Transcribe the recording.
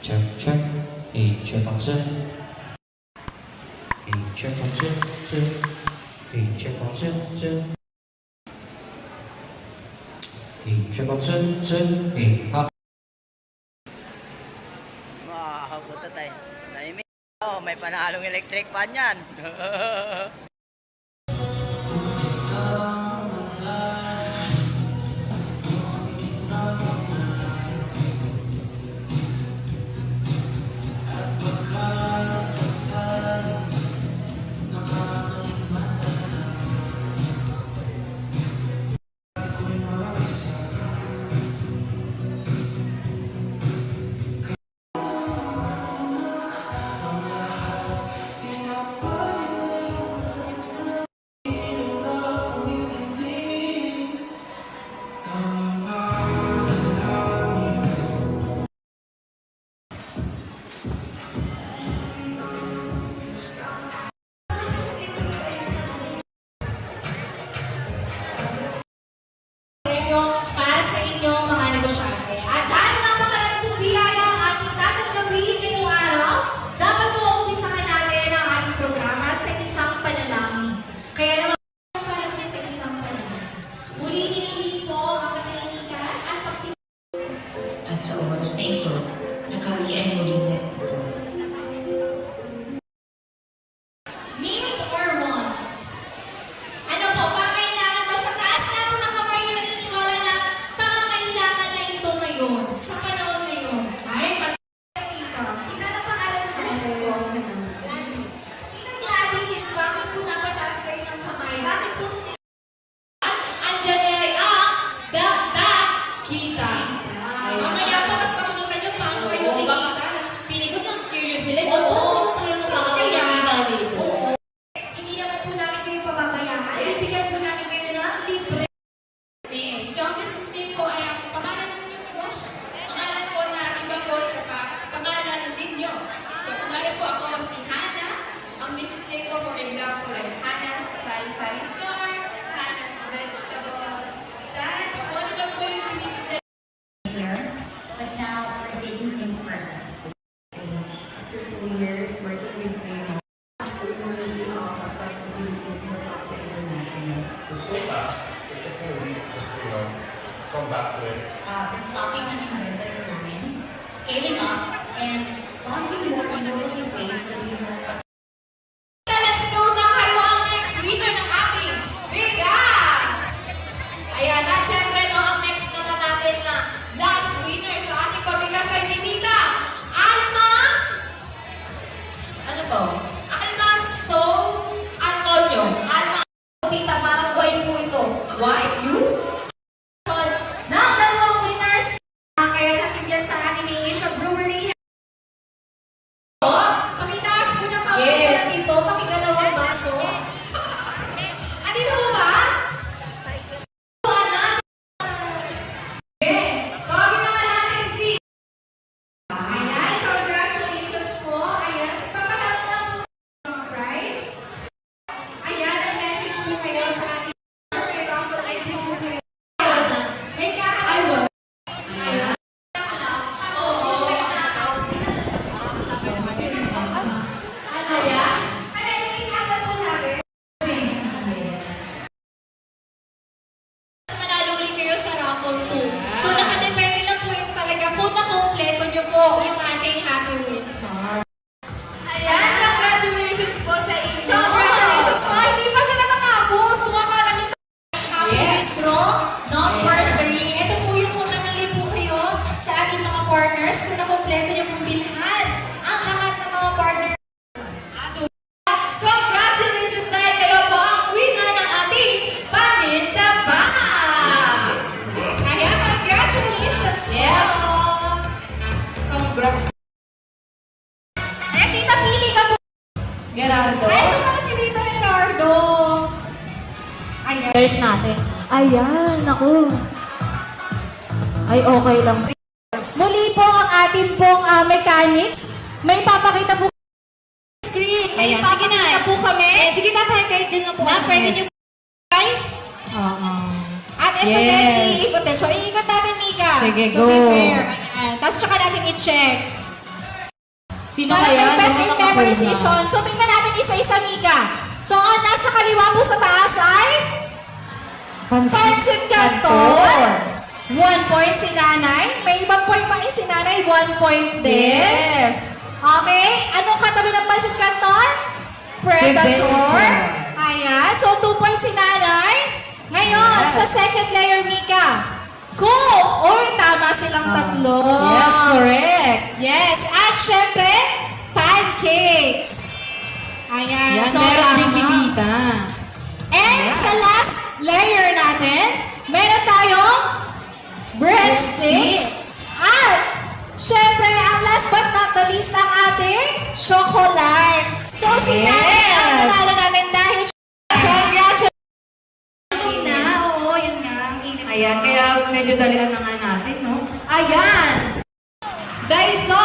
check, check. Hey, check on set. Hey, check on set, set. Hey, check on set, set. Hey, check on set, set. Hey, ha. Puta tayo. Naimik. Oh, may panalong electric fan yan. Para sa inyong mga negosyante. At dahil napakarami pong biyaya ang ating tatanggapin ngayong araw, dapat po umpisahan natin ang ating programa sa isang panalangin. Kaya naman para po sa isang panalangin. Muli nililig po ang katahimikan at pagtitiwala. At sa oras na ito, nakali ay muling network. Need or want? Ano po, pangailangan ba siya? Taas na po ng kamay yung naniniwala na pangangailangan na ito ngayon, sa panahon ngayon. Ay, Tita, Tita na pangalan mo ko. Gladys. Tita Gladys, bakit po napataas kayo ng kamay? Bakit po sa andyan ay kita. Mamaya po, mas makikita nyo paano kayo nakikita. Piling ko lang curious sila. Oo. Tayo magkakakita dito. Hindi naman po namin kayo pababayaan. Ibigyan po namin kayo ng libre. So, ang business name po ay ang pangalan ng inyong negosyo. Pangalan po na iba po sa pangalan ninyo. So, kunwari po ako si Hannah. Ang business name ko, for example, ay Hannah's Sari-Sari Store, Hannah's Vegetable Stand. Kung ano ba po yung pinipinda. Here, but now we're taking things further. After 2 years working with them, we really our possibilities were also international. It's so fast, it took me a week just to, come back to it. Stocking ang inventories namin, scaling up, and launching more innovative ways to be more Let's go na kayo ang next winner ng ating Bigas! Ayan, at syempre no, ang next naman natin na last winner sa ating pabigas ay si Tita Alma. Ano to? Alma So Antonio. Alma Tita, parang why po ito? Why you? Na ang dalawang winners, kaya natin yan sa ating Asia Brewery. Pakitaas mo na kami dito, pakigalawang baso. Andito mo ba? Tawagin naman natin si... Ayan, congratulations po. Ayan, papahal na po ang prize. Ayan, ang message niyo kayo sa ating may raffle ay po kayo. May kakalawa. Ayan. Oo, may nakakawag din. Ano yan? Ay, iikatan po natin. Manalo ulit kayo sa raffle 2. So, nakadepende lang po ito talaga po na kompleto nyo po yung ating Happy Win card. Ayan, congratulations po sa inyo. Congratulations po. Hindi pa siya natatapos. Kung akala nyo Happy Win draw number 3. Ito po yung kung namili po kayo sa ating mga partners. Kung nakompleto nyo pong bilhan ang lahat ng mga partners. Congratulations dahil kayo po ang winner ng ating Paninda Bag! Kaya congratulations po! Yes! Congrats! Eh, Tita, pili ka po! Gerardo. Ay, ito pala si Tita Gerardo! Ayan. There's natin. Ayan, ako. Ay, okay lang. Muli po ang ating pong mechanics. May papakita po screen. May Ayan, sige na. papakita po kami. Eh, sige tatay, kayo dyan na po. Na pwede nyo try. Oo. At ito Yes. din, iikot din. So, iikot natin, Mika. Sige, To be go. fair. Ayan. Tapos, tsaka natin i-check. Sino Para kaya? may best Hindi in ko nakakuha. memorization. So, tingnan natin isa-isa, Mika. So, ang nasa kaliwa po sa taas ay Pansit Canton. 1 point si nanay. May ibang point pa si nanay. 1 point din. Yes. Okay. Anong katabi ng Pansit Canton? Predator. Ayan. So, 2 points si nanay. Ngayon, Yes. sa second layer, Mika. Cook! Uy, tama silang tatlo. Yes, correct. Yes. At syempre, pancakes. Ayan. Yan, so, meron din tama. si tita. And Ayan. sa last layer natin, meron tayong breadsticks. At, syempre, ang last but not the least, ang ating chocolate. So, si nanay ang Yes. nanalo natin dahil congratulations. Yun na, oo, yun nga. Ang init. Ayan, kaya medyo dalian na nga natin, no? Ayan! Guys, so